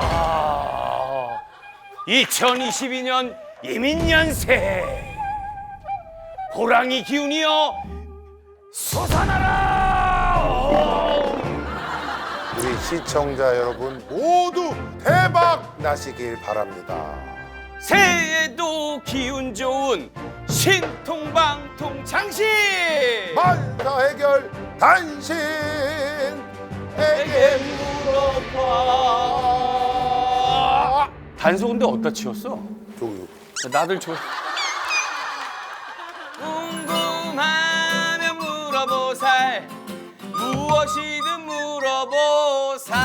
아, 2022년 이민년새 호랑이 기운이여 솟아나라. 우리 시청자 여러분 모두 대박 나시길 바랍니다. 새해에도 기운 좋은 신통방통 장신 만사 해결 단신에게 물어봐. 단소 근데 어디다 치웠어? 저기 나들 줘. 궁금하면 물어보살 무엇이든 물어보살.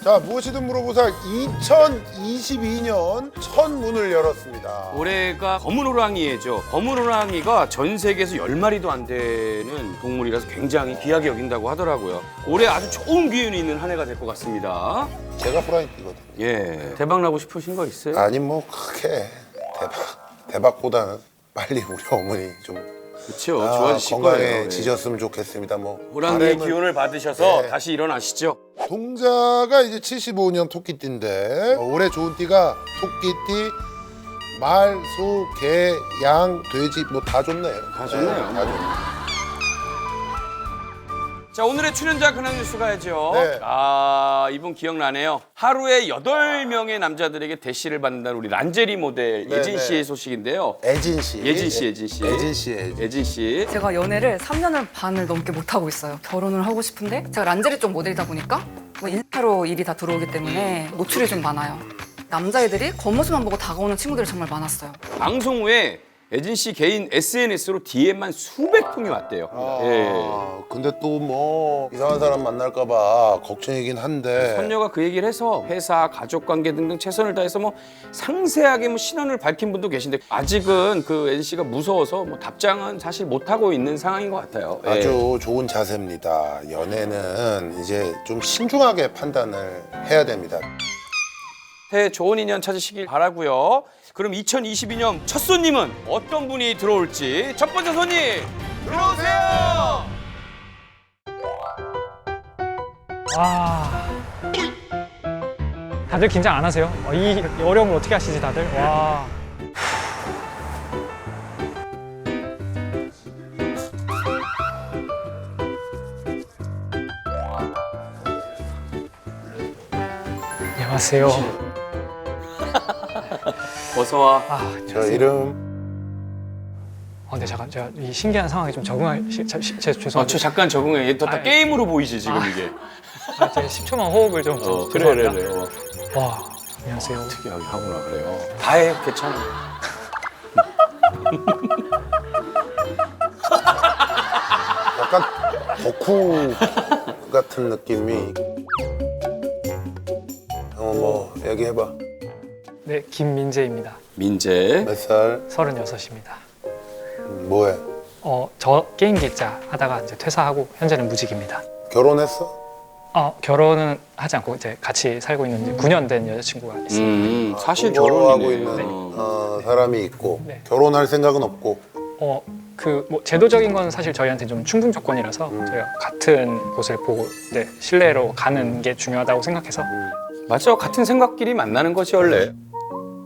자 무엇이든 물어보살 2022년 첫 문을 열었습니다. 올해가 검은 호랑이죠. 검은 호랑이가 전 세계에서 10마리도 안 되는 동물이라서 굉장히 귀하게 여긴다고 하더라고요. 올해 아주 좋은 기운이 있는 한 해가 될 것 같습니다. 제가 프라이드거든요. 예. 대박 나고 싶으신 거 있어요? 아니 뭐 크게 대박보다는 빨리 우리 어머니 좀 그렇죠. 좋아지실 거예요. 건강해지셨으면 좋겠습니다. 뭐 호랑이의 바람은- 기운을 받으셔서 네. 다시 일어나시죠. 동자가 이제 75년 토끼띠인데 올해 좋은 띠가 토끼띠, 말, 소, 개, 양, 돼지 뭐 다 좋네요. 다 좋네요. 다 좋네요. 자, 오늘의 출연자 근황 뉴스 가야죠. 네. 아, 이분 기억나네요. 하루에 8명의 남자들에게 대시를 받는다는 우리 란제리 모델 네, 예진 씨의 네. 소식인데요. 애진 씨. 예진 씨, 예진 씨. 애진 씨. 애진. 예진 씨. 제가 연애를 3년을 반을 넘게 못하고 있어요. 결혼을 하고 싶은데 제가 란제리 쪽 모델이다 보니까 뭐 인스타로 일이 다 들어오기 때문에 노출이 좀 많아요. 남자애들이 겉모습만 보고 다가오는 친구들이 정말 많았어요. 방송 후에 예진 씨 개인 SNS로 DM만 수백 통이 왔대요. 예. 근데 또 뭐 이상한 사람 만날까봐 걱정이긴 한데. 선녀가 그 얘기를 해서 회사, 가족관계 등등 최선을 다해서 뭐 상세하게 뭐 신원을 밝힌 분도 계신데 아직은 그 예진 씨가 무서워서 뭐 답장은 사실 못 하고 있는 상황인 것 같아요. 예. 아주 좋은 자세입니다. 연애는 이제 좀 신중하게 판단을 해야 됩니다. 새해 좋은 인연 찾으시길 바라고요. 그럼 2022년 첫 손님은 어떤 분이 들어올지 첫 번째 손님 들어오세요. 와. 다들 긴장 안 하세요? 이 어려움을 어떻게 하시지 다들? 와. 안녕하세요. 어서 와. 아, 저 안녕하세요. 이름 근데 잠깐 제가 이 신기한 상황에 좀 적응할 죄송합니다. 저 잠깐 적응해. 다 아, 게임으로 보이지 지금 이게. 제가 10초만 호흡을 좀 그래. 죄송합니다. 와, 안녕하세요. 특이하게 하구나 그래요. 다해 괜찮아. 약간 덕후 같은 느낌이. 뭐 얘기해봐. 네, 김민재입니다. 민재. 몇 살? 36입니다. 뭐해? 저 게임 기자 하다가 이제 퇴사하고 현재는 무직입니다. 결혼했어? 결혼은 하지 않고 이제 같이 살고 있는 이제 9년 된 여자친구가 있습니다. 사실 동거하고 결혼이네. 있는 네. 사람이 있고 네. 결혼할 생각은 없고. 뭐 제도적인 건 사실 저희한테 좀 충분 조건이라서 저희가 같은 곳을 보고 네, 신뢰로 가는 게 중요하다고 생각해서 맞죠. 같은 생각끼리 만나는 것이 원래.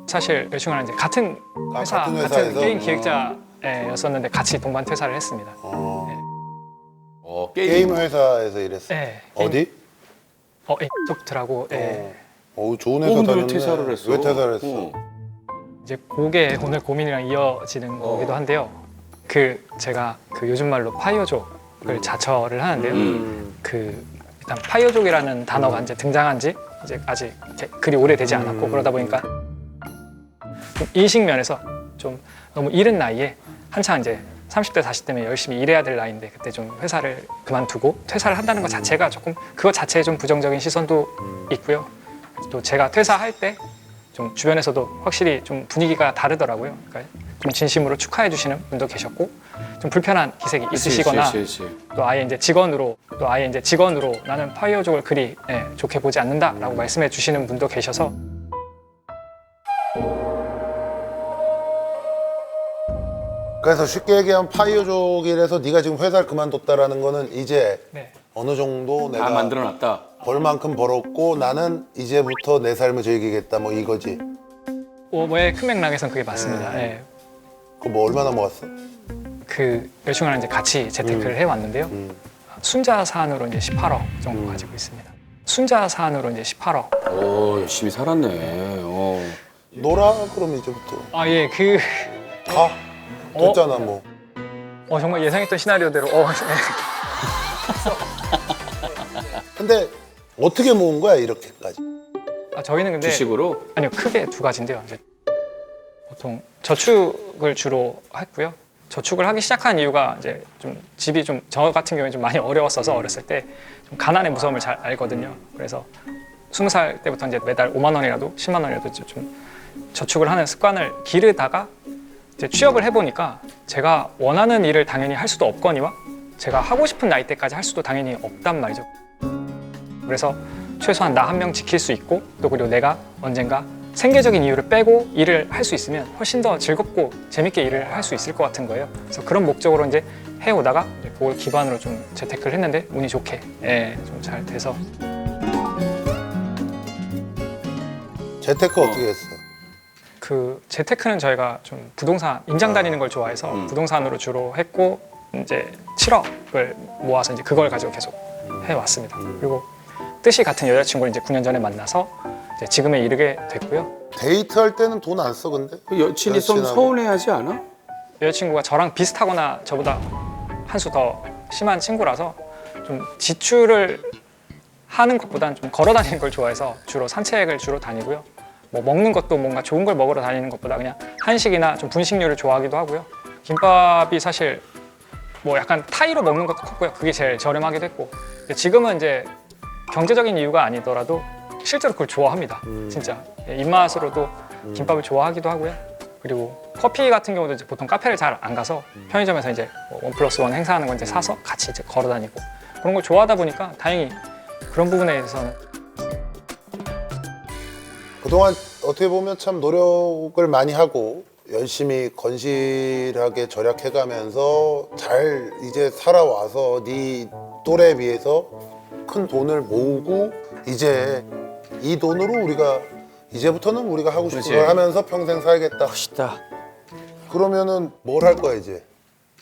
사실 여자친구랑 이제 같은 회사, 같은 같은 회사에서? 게임 기획자였었는데 같이 동반 퇴사를 했습니다. 게임 회사에서 일했어. 네. 어디? 소프트라고 좋은 회사 근데 왜 다녔네. 퇴사를 했어? 왜 퇴사를 했어? 이제 그게 오늘 고민이랑 이어지는 거기도 한데요. 제가 요즘 말로 파이어족을 자처를 하는데요. 일단 파이어족이라는 단어가 이제 등장한 지 이제 아직 그리 오래되지 않았고 그러다 보니까 좀 인식 면에서 좀 너무 이른 나이에 한창 이제 30대 40대면 열심히 일해야 될 나이인데 그때 좀 회사를 그만두고 퇴사를 한다는 것 자체가 조금 그것 자체에 좀 부정적인 시선도 있고요. 또 제가 퇴사할 때 좀 주변에서도 확실히 좀 분위기가 다르더라고요. 그러니까 좀 진심으로 축하해 주시는 분도 계셨고 좀 불편한 기색이 있으시거나 또 아예 이제 직원으로 나는 파이어족을 그리 좋게 보지 않는다라고 말씀해 주시는 분도 계셔서 그래서 쉽게 얘기하면 파이어족이라서 네가 지금 회사를 그만뒀다라는 거는 이제 네. 어느 정도 다 내가 만들어놨다. 벌 만큼 벌었고 나는 이제부터 내 삶을 즐기겠다 뭐 이거지. 뭐의 큰 맥락에선 그게 맞습니다. 예. 그거 뭐 얼마나 모았어? 그 여친구랑 이제 같이 재테크를 해왔는데요. 순자 사안으로 이제 18억 정도 가지고 있습니다. 순자 사안으로 이제 18억. 오, 열심히 살았네. 놀아 그럼 이제부터 아 예, 가. 됐잖아 뭐. 정말 예상했던 시나리오대로. 근데 어떻게 모은 거야 이렇게까지? 저희는 근데 주식으로? 아니요, 크게 두 가지인데요. 이제 보통 저축을 주로 했고요. 저축을 하기 시작한 이유가 이제 좀 집이 좀 저 같은 경우에 좀 많이 어려웠어서 어렸을 때 좀 가난의 무서움을 잘 알거든요. 그래서 20살 때부터 이제 매달 5만 원이라도 10만 원이라도 좀 저축을 하는 습관을 기르다가 이제 취업을 해보니까 제가 원하는 일을 당연히 할 수도 없거니와 제가 하고 싶은 나이대까지 할 수도 당연히 없단 말이죠. 그래서 최소한 나 한 명 지킬 수 있고 또 그리고 내가 언젠가 생계적인 이유를 빼고 일을 할 수 있으면 훨씬 더 즐겁고 재밌게 일을 할 수 있을 것 같은 거예요. 그래서 그런 목적으로 이제 해오다가 이제 그걸 기반으로 좀 재테크를 했는데 운이 좋게 좀 잘 돼서. 재테크 어떻게 했어? 그 재테크는 저희가 좀 부동산 임장 다니는 걸 좋아해서 부동산으로 주로 했고 이제 7억을 모아서 이제 그걸 가지고 계속 해왔습니다. 그리고 뜻이 같은 여자친구를 이제 9년 전에 만나서 이제 지금에 이르게 됐고요. 데이트할 때는 돈 안 써 근데? 그 여친이 좀 여친하고. 서운해하지 않아? 여자친구가 저랑 비슷하거나 저보다 한 수 더 심한 친구라서 좀 지출을 하는 것보다는 좀 걸어 다니는 걸 좋아해서 주로 산책을 주로 다니고요. 뭐 먹는 것도 뭔가 좋은 걸 먹으러 다니는 것보다 그냥 한식이나 좀 분식류를 좋아하기도 하고요. 김밥이 사실 뭐 약간 타이로 먹는 것도 컸고요. 그게 제일 저렴하기도 했고. 지금은 이제 경제적인 이유가 아니더라도 실제로 그걸 좋아합니다. 진짜 입맛으로도 김밥을 좋아하기도 하고요. 그리고 커피 같은 경우도 이제 보통 카페를 잘 안 가서 편의점에서 이제 뭐 1+1 행사하는 건 이제 사서 같이 이제 걸어 다니고 그런 걸 좋아하다 보니까 다행히 그런 부분에 대해서는 그동안 어떻게 보면 참 노력을 많이 하고 열심히 건실하게 절약해가면서 잘 이제 살아와서 네 또래에 비해서 큰 돈을 모으고 이제 이 돈으로 우리가 이제부터는 우리가 하고 싶은 그렇지. 걸 하면서 평생 살겠다. 멋있다. 그러면은 뭘 할 거야 이제?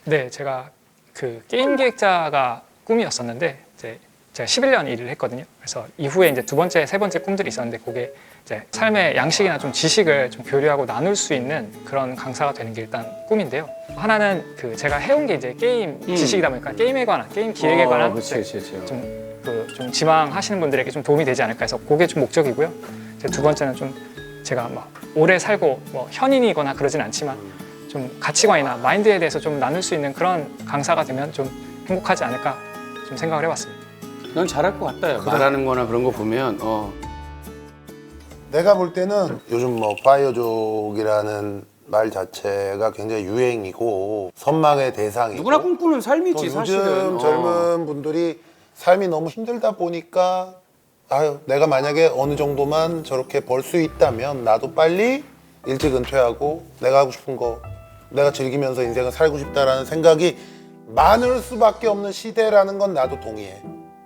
네, 제가 그 게임 기획자가 꿈이었었는데 이제 제가 11년 일을 했거든요. 그래서 이후에 이제 두 번째, 세 번째 꿈들이 있었는데 그게 이제 삶의 양식이나 좀 지식을 좀 교류하고 나눌 수 있는 그런 강사가 되는 게 일단 꿈인데요. 하나는 그 제가 해온 게 이제 게임 지식이다 보니까 게임에 관한, 게임 기획에 관한 그렇지. 좀 지망하시는 분들에게 좀 도움이 되지 않을까 해서 그게 좀 목적이고요. 이제 두 번째는 좀 제가 막 오래 살고 뭐 현인이거나 그러진 않지만 좀 가치관이나 마인드에 대해서 좀 나눌 수 있는 그런 강사가 되면 좀 행복하지 않을까 좀 생각을 해봤습니다. 넌 잘할 것 같다. 야. 말하는 거나 그런 거 보면 내가 볼 때는 요즘 뭐 파이어족이라는 말 자체가 굉장히 유행이고 선망의 대상이고 누구나 꿈꾸는 또 삶이지 요즘 사실은. 젊은 분들이 삶이 너무 힘들다 보니까 아유 내가 만약에 어느 정도만 저렇게 벌 수 있다면 나도 빨리 일찍 은퇴하고 내가 하고 싶은 거 내가 즐기면서 인생을 살고 싶다라는 생각이 많을 수밖에 없는 시대라는 건 나도 동의해.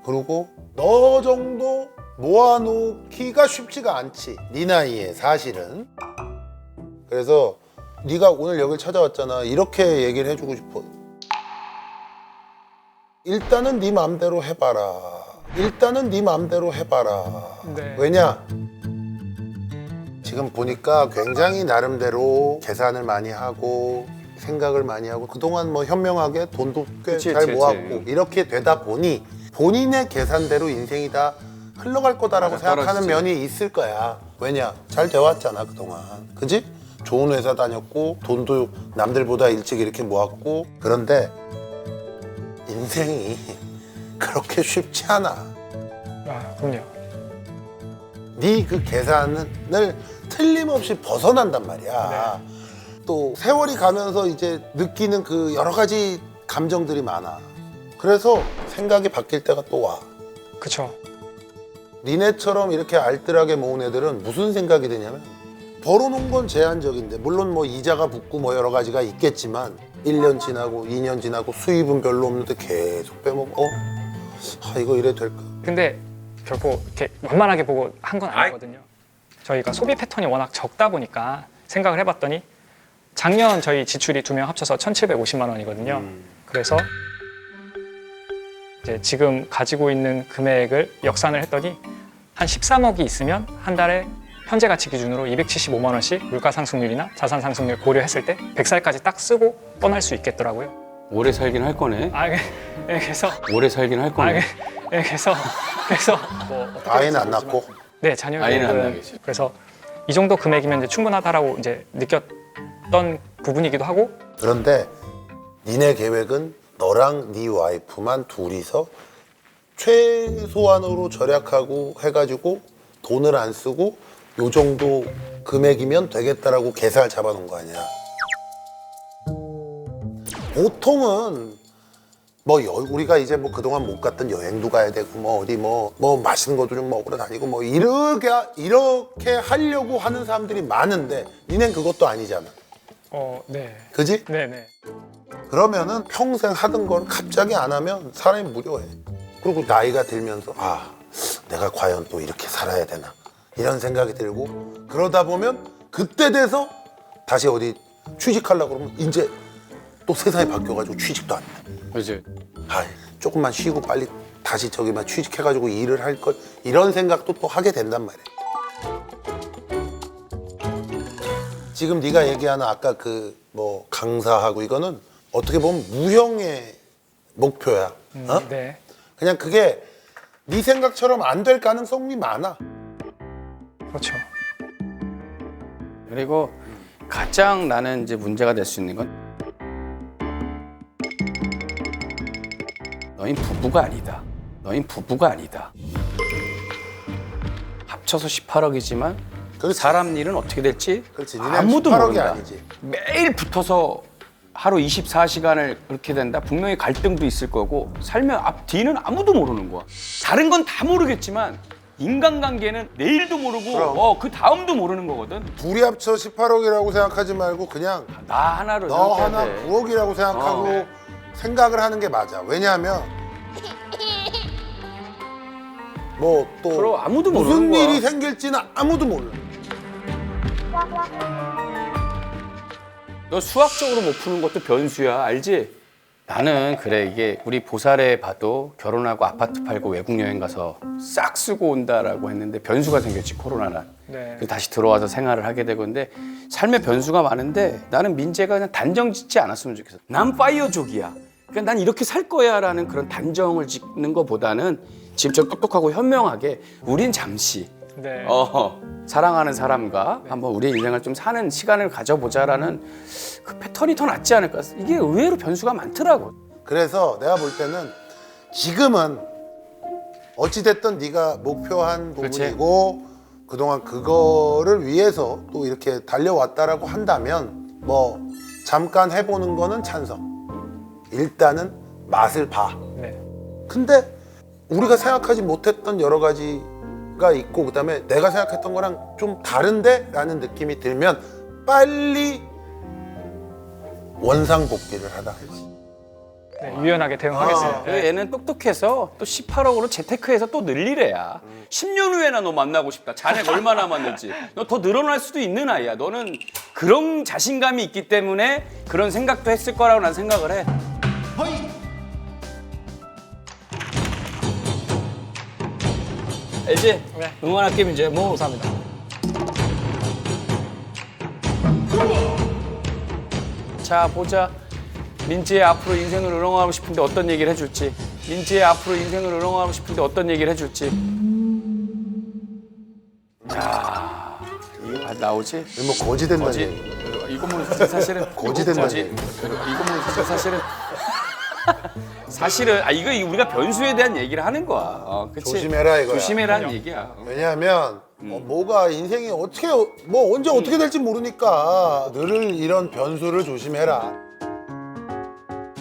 그리고 너 정도 모아놓기가 쉽지가 않지 네 나이에 사실은. 그래서 네가 오늘 여길 찾아왔잖아. 이렇게 얘기를 해주고 싶어. 일단은 네 맘대로 해봐라. 일단은 네 맘대로 해봐라. 네. 왜냐? 지금 보니까 굉장히 나름대로 계산을 많이 하고 생각을 많이 하고 그동안 뭐 현명하게 돈도 꽤 그치, 잘 그치, 모았고 그치. 이렇게 되다 보니 본인의 계산대로 인생이 다 흘러갈 거다라고 맞아, 생각하는 떨어지지. 면이 있을 거야. 왜냐? 잘 되어왔잖아 그동안. 그지? 좋은 회사 다녔고 돈도 남들보다 일찍 이렇게 모았고 그런데 인생이 그렇게 쉽지 않아. 아, 그럼요. 네 그 계산을 틀림없이 벗어난단 말이야. 또 세월이 가면서 이제 느끼는 그 여러 가지 감정들이 많아. 그래서 생각이 바뀔 때가 또 와. 그쵸. 니네처럼 이렇게 알뜰하게 모은 애들은 무슨 생각이 드냐면 벌어놓은 건 제한적인데 물론 뭐 이자가 붙고 뭐 여러 가지가 있겠지만 1년 지나고 2년 지나고 수입은 별로 없는데 계속 빼먹어. 이거 이래도 될까? 근데 결코 이렇게 완만하게 보고 한 건 아니거든요. 저희가 소비 패턴이 워낙 적다 보니까 생각을 해봤더니 작년 저희 지출이 2명 합쳐서 1,750만 원이거든요. 그래서 이제 지금 가지고 있는 금액을 역산을 했더니 한 13억이 있으면 한 달에 현재 가치 기준으로 275만 원씩 물가 상승률이나 자산 상승률 고려했을 때 100살까지 딱 쓰고 떠날 수 있겠더라고요. 오래 살긴 할 거네. 그래서 오래 살긴 할 거네. 그래서 뭐 어떻게 아이는 안 될지 낳고 모르지만 네, 자녀 아이는 안 교육은 나겠지. 그래서 이 정도 금액이면 이제 충분하다라고 이제 느꼈던 부분이기도 하고 그런데 니네 계획은 너랑 네 와이프만 둘이서 최소한으로 절약하고 해가지고 돈을 안 쓰고 요 정도 금액이면 되겠다라고 계산을 잡아놓은 거 아니야. 보통은 뭐 우리가 이제 뭐 그동안 못 갔던 여행도 가야 되고 뭐 어디 뭐 맛있는 것도 좀 먹으러 다니고 뭐 이렇게 하려고 하는 사람들이 많은데 니넨 그것도 아니잖아. 네. 그지? 네네. 그러면은 평생 하던 걸 갑자기 안 하면 사람이 무료해. 그리고 나이가 들면서 내가 과연 또 이렇게 살아야 되나 이런 생각이 들고 그러다 보면 그때 돼서 다시 어디 취직하려고 그러면 이제 또 세상이 바뀌어가지고 취직도 안 돼. 그렇지. 조금만 쉬고 빨리 다시 저기만 취직해가지고 일을 할 걸 이런 생각도 또 하게 된단 말이야. 지금 네가 얘기하는 아까 그 뭐 강사하고 이거는 어떻게 보면 무형의 목표야. 어? 네. 그냥 그게 네 생각처럼 안 될 가능성이 많아. 그렇죠. 그리고 가장 나는 이제 문제가 될 수 있는 건 너희 부부가 아니다. 너희 부부가 아니다. 합쳐서 18억이지만 그렇지. 사람 일은 어떻게 될지 그렇지. 니네는 아무도 18억이 모른다. 아니지. 매일 붙어서 하루 24시간을 그렇게 된다. 분명히 갈등도 있을 거고 살면 앞뒤는 아무도 모르는 거야. 다른 건 다 모르겠지만 인간관계는 내일도 모르고 그럼. 그 다음도 모르는 거거든. 둘이 합쳐 18억이라고 생각하지 말고 그냥 나 하나로 너 생각해야 하나 돼. 9억이라고 생각하고 생각을 하는 게 맞아. 왜냐하면 뭐 또 그럼 아무도 무슨 모르는 거야. 일이 생길지는 아무도 몰라. 너 수학적으로 못 푸는 것도 변수야, 알지? 나는 그래, 이게 우리 보살에 봐도 결혼하고 아파트 팔고 외국 여행 가서 싹 쓰고 온다라고 했는데 변수가 생겼지, 코로나는. 네. 그래서 다시 들어와서 생활을 하게 되고 근데 삶의 변수가 많은데 나는 민재가 그냥 단정 짓지 않았으면 좋겠어. 난 파이어족이야. 그러니까 난 이렇게 살 거야라는 그런 단정을 짓는 것보다는 지금처럼 똑똑하고 현명하게 우린 잠시 네. 사랑하는 사람과 한번 우리의 인생을 좀 사는 시간을 가져보자라는 그 패턴이 더 낫지 않을까. 이게 의외로 변수가 많더라고. 그래서 내가 볼 때는 지금은 어찌됐든 네가 목표한 그렇지. 부분이고 그동안 그거를 위해서 또 이렇게 달려왔다라고 한다면 뭐 잠깐 해보는 거는 찬성. 일단은 맛을 봐. 네. 근데 우리가 생각하지 못했던 여러 가지가 있고 그다음에 내가 생각했던 거랑 좀 다른데? 라는 느낌이 들면 빨리 원상복귀를 하다. 네, 유연하게 대응하겠습니다. 그리고 얘는 똑똑해서 또 18억으로 재테크해서 또 늘리래야. 10년 후에나 너 만나고 싶다. 자네가 얼마나 남았는지. 너 더 늘어날 수도 있는 아이야. 너는 그런 자신감이 있기 때문에 그런 생각도 했을 거라고 난 생각을 해. 알지? 네. 응원할게 민재. 뭐 감사합니다. 자, 보자. 민지의 앞으로 인생을 으렁하고 싶은데 어떤 얘기를 해줄지. 민지의 앞으로 인생을 으렁하고 싶은데 어떤 얘기를 해줄지. 자, 이거 나오지? 뭐 거지 된다는 거지? 얘기. 이거 뭐 사실은 거지 된다는 얘기. 이거 뭐 사실은 이거 우리가 변수에 대한 얘기를 하는 거야. 그치? 조심해라, 이거야. 조심해라는 얘기야. 왜냐하면 뭐가 인생이 어떻게 뭐 언제 어떻게 될지 모르니까 늘 이런 변수를 조심해라.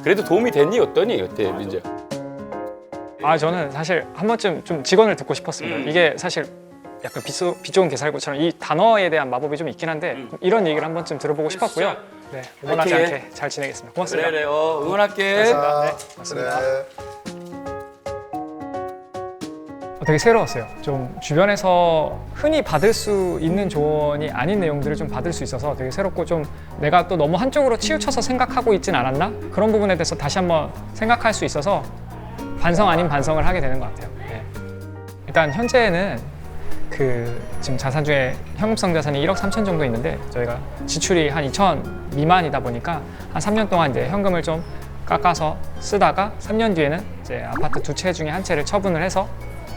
그래도 도움이 됐니 어떠니 어때 민재? 저는 사실 한 번쯤 좀 직원을 듣고 싶었습니다. 이게 사실 약간 빛 좋은 개살구처럼 이 단어에 대한 마법이 좀 있긴 한데 이런 얘기를 한 번쯤 들어보고 싶었고요. 네, 응원하지 화이팅 해. 않게 잘 지내겠습니다. 고맙습니다. 그래, 응원할게. 고맙습니다. 그래. 되게 새로웠어요. 좀 주변에서 흔히 받을 수 있는 조언이 아닌 내용들을 좀 받을 수 있어서 되게 새롭고 좀 내가 또 너무 한쪽으로 치우쳐서 생각하고 있진 않았나? 그런 부분에 대해서 다시 한번 생각할 수 있어서 반성 아닌 반성을 하게 되는 것 같아요. 네. 일단 현재는 지금 자산 중에 현금성 자산이 1억 3천 정도 있는데 저희가 지출이 한 2천 미만이다 보니까 한 3년 동안 이제 현금을 좀 깎아서 쓰다가 3년 뒤에는 이제 아파트 2채 중에 한 채를 처분을 해서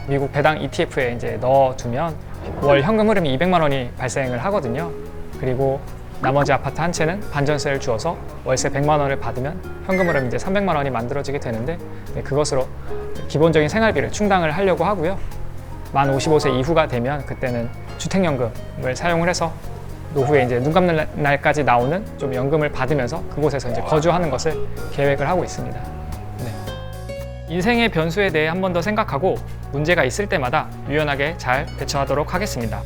미국 배당 ETF에 이제 넣어두면 월 현금 흐름이 200만 원이 발생을 하거든요. 그리고 나머지 아파트 한 채는 반전세를 주어서 월세 100만 원을 받으면 현금 흐름이 이제 300만 원이 만들어지게 되는데 그것으로 기본적인 생활비를 충당을 하려고 하고요. 만 55세 이후가 되면 그때는 주택연금을 사용을 해서 노후에 이제 눈 감는 날까지 나오는 좀 연금을 받으면서 그곳에서 이제 거주하는 것을 계획을 하고 있습니다. 네. 인생의 변수에 대해 한 번 더 생각하고 문제가 있을 때마다 유연하게 잘 대처하도록 하겠습니다.